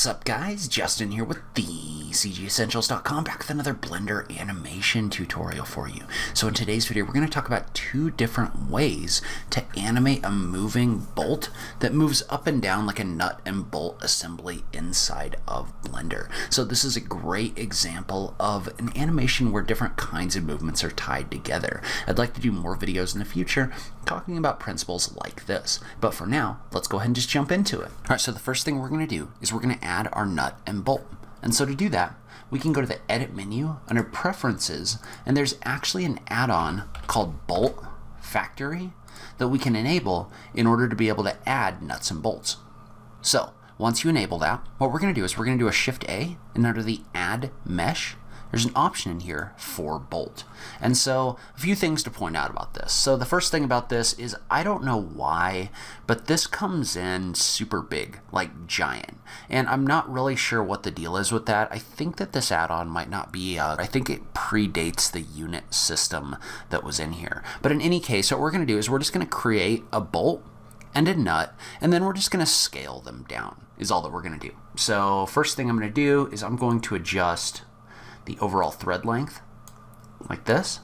What's up guys, Justin here with the CGEssentials.com, back with another Blender animation tutorial for you. So in today's video we're going to talk about two different ways to animate a moving bolt that moves up and down like a nut and bolt assembly inside of Blender. So this is a great example of an animation where different kinds of movements are tied together. I'd like to do more videos in the future talking about principles like this, but for now let's go ahead and just jump into it. Alright, so the first thing we're going to do is we're going to add our nut and bolt. And so to do that, we can go to the Edit menu under Preferences, and there's actually an add-on called BoltFactory that we can enable in order to be able to add nuts and bolts. So once you enable that, what we're going to do is we're going to do a Shift A, and under the Add Mesh, there's an option in here for bolt. And so a few things to point out about this. So the first thing about this is I don't know why, but this comes in super big, like giant. And I'm not really sure what the deal is with that. I think that this add-on might not be, I think it predates the unit system that was in here. But in any case, what we're going to do is we're just going to create a bolt and a nut, and then we're just going to scale them down is all that we're going to do. So first thing I'm going to do is I'm going to adjust the overall thread length like this.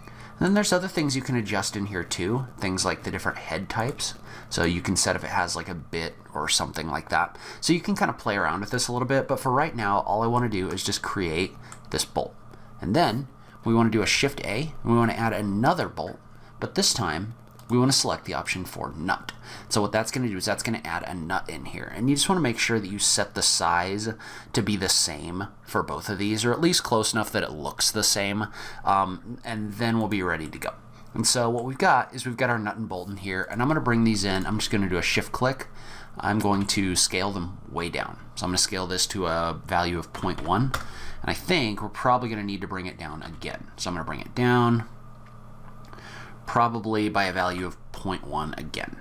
And then there's other things you can adjust in here too, things like the different head types. So you can set if it has like a bit or something like that. So you can kind of play around with this a little bit, but for right now all I want to do is just create this bolt. And then we want to do a Shift A, and we want to add another bolt, but this time we want to select the option for nut. So what that's going to do is that's going to add a nut in here. And you just want to make sure that you set the size to be the same for both of these, or at least close enough that it looks the same. And then we'll be ready to go. And so what we've got is we've got our nut and bolt in here, and I'm going to bring these in. I'm just going to do a shift click. I'm going to scale them way down. So I'm going to scale this to a value of 0.1. And I think we're probably going to need to bring it down again. So I'm going to bring it down, probably by a value of 0.1 again.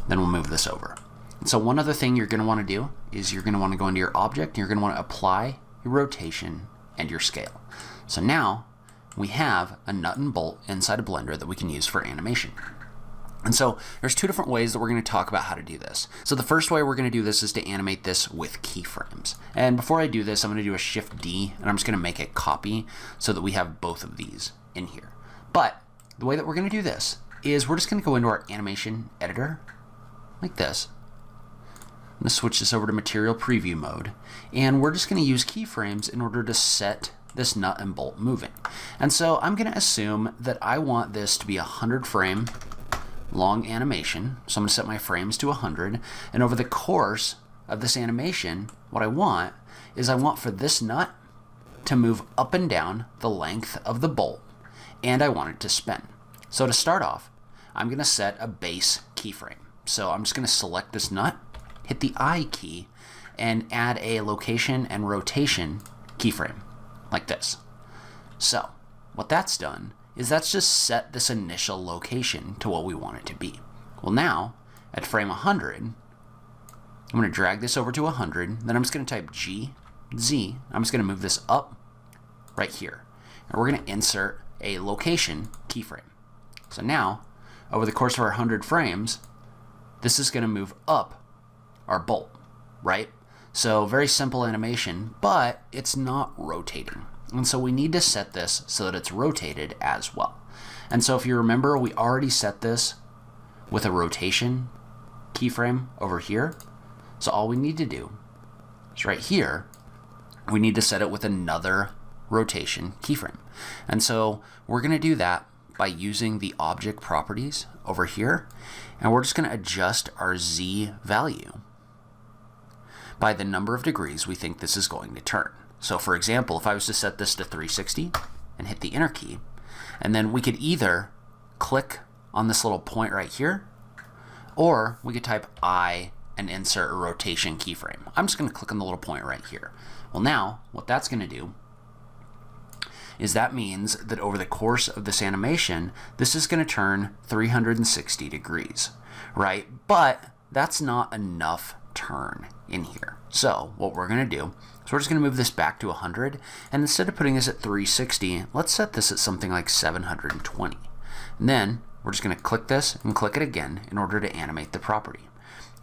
Then we'll move this over. And so one other thing you're going to want to do is you're going to want to go into your object, and you're going to want to apply your rotation and your scale. So now we have a nut and bolt inside of Blender that we can use for animation. And so there's two different ways that we're going to talk about how to do this. So the first way we're going to do this is to animate this with keyframes. And before I do this, I'm going to do a Shift D, and I'm just going to make a copy so that we have both of these in here. But the way that we're going to do this is we're just going to go into our animation editor like this. I'm going to switch this over to material preview mode, and we're just going to use keyframes in order to set this nut and bolt moving. And so I'm going to assume that I want this to be a 100 frame long animation. So I'm going to set my frames to 100, and over the course of this animation, what I want is I want for this nut to move up and down the length of the bolt, and I want it to spin. So to start off, I'm going to set a base keyframe. So I'm just going to select this nut, hit the I key, and add a location and rotation keyframe like this. So what that's done is that's just set this initial location to what we want it to be. Well, now at frame 100, I'm going to drag this over to 100, then I'm just going to type G, Z, I'm just going to move this up right here. And we're going to insert a location keyframe. So now, over the course of our 100 frames, this is going to move up our bolt, right? So very simple animation, but it's not rotating. And so we need to set this so that it's rotated as well. And so if you remember, we already set this with a rotation keyframe over here. So all we need to do is right here, we need to set it with another rotation keyframe. And so we're going to do that by using the object properties over here, and we're just going to adjust our Z value by the number of degrees we think this is going to turn. So for example, if I was to set this to 360 and hit the enter key, and then we could either click on this little point right here, or we could type I and insert a rotation keyframe. I'm just going to click on the little point right here. Well, now what that's going to do is that means that over the course of this animation, this is going to turn 360 degrees, right? But that's not enough turn in here. So what we're going to do is we're just going to move this back to 100, and instead of putting this at 360, let's set this at something like 720. And then we're just going to click this and click it again in order to animate the property.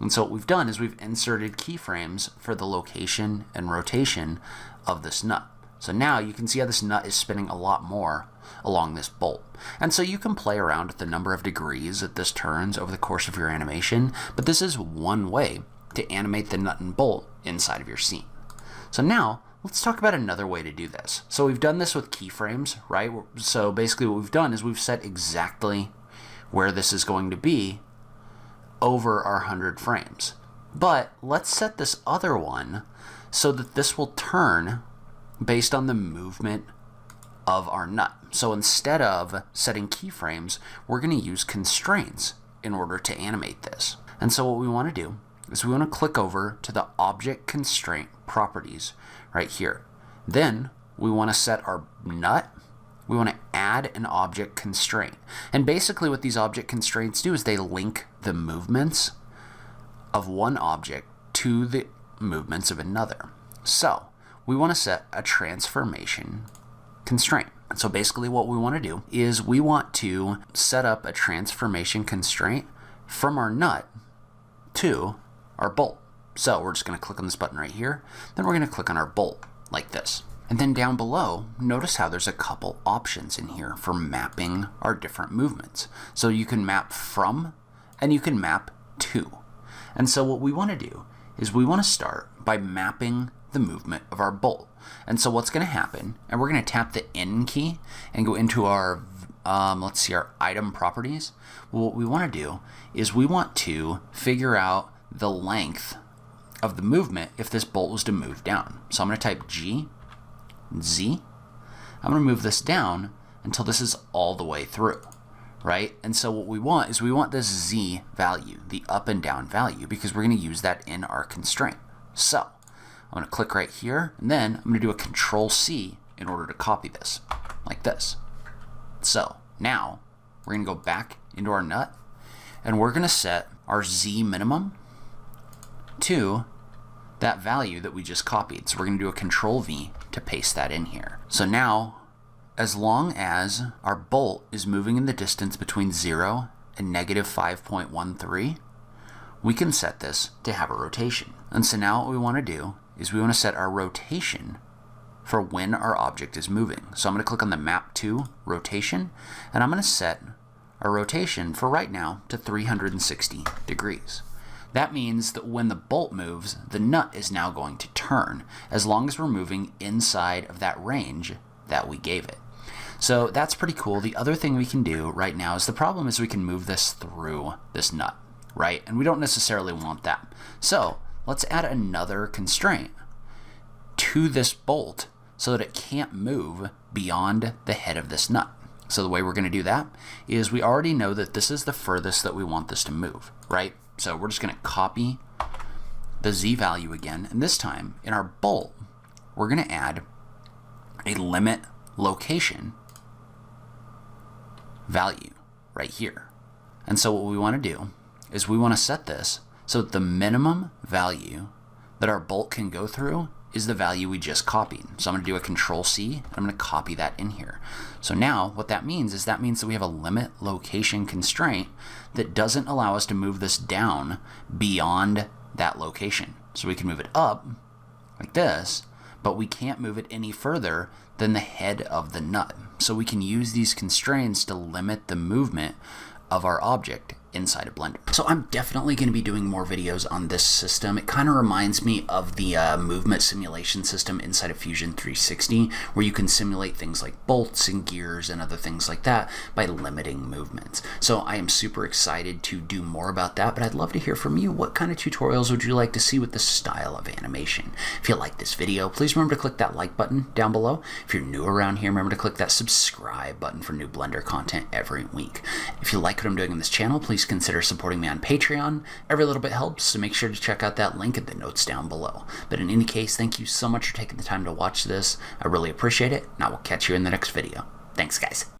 And so what we've done is we've inserted keyframes for the location and rotation of this nut. So now you can see how this nut is spinning a lot more along this bolt. And so you can play around with the number of degrees that this turns over the course of your animation, but this is one way to animate the nut and bolt inside of your scene. So now let's talk about another way to do this. So we've done this with keyframes, right? So basically what we've done is we've set exactly where this is going to be over our 100 frames. But let's set this other one so that this will turn based on the movement of our nut. So instead of setting keyframes, we're going to use constraints in order to animate this. And so what we want to do is we want to click over to the object constraint properties right here. Then we want to set our nut. We want to add an object constraint. And basically what these object constraints do is they link the movements of one object to the movements of another. So we want to set a transformation constraint. So basically what we want to do is we want to set up a transformation constraint from our nut to our bolt. So we're just going to click on this button right here. Then we're going to click on our bolt like this. And then down below, notice how there's a couple options in here for mapping our different movements. So you can map from and you can map to. And so what we want to do is we want to start by mapping the movement of our bolt. And so what's going to happen, and we're going to tap the N key and go into our, let's see, our item properties. Well, what we want to do is we want to figure out the length of the movement if this bolt was to move down. So I'm going to type G, Z. I'm going to move this down until this is all the way through, right? And so what we want is we want this Z value, the up and down value, because we're going to use that in our constraint. So I'm going to click right here, and then I'm going to do a Control C in order to copy this, like this. So now we're going to go back into our nut, and we're going to set our Z minimum to that value that we just copied. So we're going to do a Control V to paste that in here. So now, as long as our bolt is moving in the distance between 0 and negative 5.13, we can set this to have a rotation. And so now what we want to do is we want to set our rotation for when our object is moving. So I'm going to click on the Map to Rotation, and I'm going to set our rotation for right now to 360 degrees. That means that when the bolt moves, the nut is now going to turn, as long as we're moving inside of that range that we gave it. So that's pretty cool. The other thing we can do right now is the problem is we can move this through this nut, right? And we don't necessarily want that. So let's add another constraint to this bolt so that it can't move beyond the head of this nut. So the way we're going to do that is we already know that this is the furthest that we want this to move, right? So we're just going to copy the Z value again, and this time in our bolt, we're going to add a limit location value right here. And so what we want to do is we want to set this so that the minimum value that our bolt can go through is the value we just copied. So I'm going to do a Control C, and I'm going to copy that in here. So now what that means is that we have a limit location constraint that doesn't allow us to move this down beyond that location. So we can move it up like this, but we can't move it any further than the head of the nut. So we can use these constraints to limit the movement of our object inside of Blender. So I'm definitely going to be doing more videos on this system. It kind of reminds me of the movement simulation system inside of Fusion 360, where you can simulate things like bolts and gears and other things like that by limiting movements. So I am super excited to do more about that, but I'd love to hear from you. What kind of tutorials would you like to see with this style of animation? If you like this video, please remember to click that like button down below. If you're new around here, remember to click that subscribe button for new Blender content every week. If you like what I'm doing on this channel, please consider supporting me on Patreon. Every little bit helps, so make sure to check out that link in the notes down below. But in any case, thank you so much for taking the time to watch this. I really appreciate it, and I will catch you in the next video. Thanks, guys.